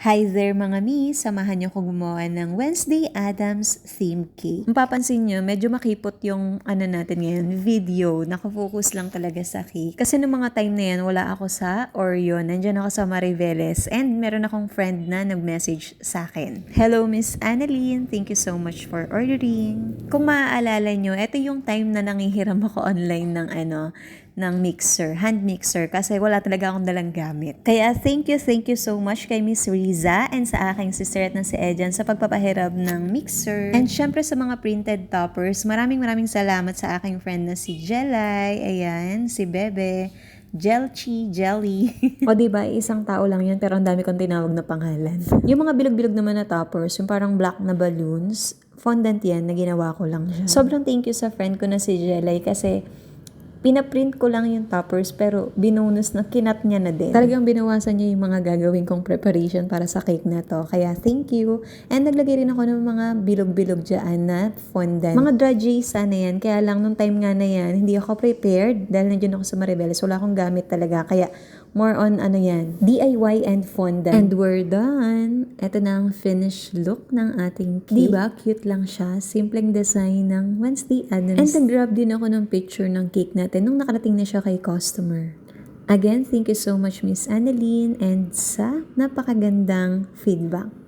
Hi there mga mi! Samahan niyo ko gumawa ng Wednesday Addams theme cake. Mapapansin niyo, medyo makipot yung natin ngayon, video. Nakafocus lang talaga sa cake. Kasi nung mga time na yan, wala ako sa Oreo. Nandiyan ako sa Mariveles. And meron akong friend na nag-message sa akin. Hello Miss Annalyn! Thank you so much for ordering. Kung maaalala niyo, ito yung time na nangihiram ako online ng mixer, hand mixer, kasi wala talaga akong dalang gamit. Kaya thank you so much kay Miss Riza and sa aking sister at na si Ejan sa pagpapahiram ng mixer. And syempre sa mga printed toppers, maraming salamat sa aking friend na si Jelay, ayan, si Bebe, Jelchi, Jelly. O diba, isang tao lang yan pero ang dami kong tinawag na pangalan. Yung mga bilog-bilog naman na toppers, yung parang black na balloons, fondant yan na ginawa ko lang siya. Sobrang thank you sa friend ko na si Jelay kasi pinaprint ko lang yung toppers pero binonus na kinat niya na din. Talagang binawasan niya yung mga gagawin kong preparation para sa cake na to. Kaya thank you. And naglagay rin ako ng mga bilog-bilog dyan na fondant. Mga drudgy sana yan. Kaya lang nung time nga na yan, hindi ako prepared dahil nandiyan ako sa Mariveles. Wala akong gamit talaga. Kaya more on DIY and fondant. And we're done. Ito na ang finished look ng ating cake. Diba? Cute lang siya. Simpleng design ng Wednesday Addams. And nag-grab din ako ng picture ng cake natin nung nakarating na siya kay customer. Again, thank you so much Miss Annalyn and sa napakagandang feedback.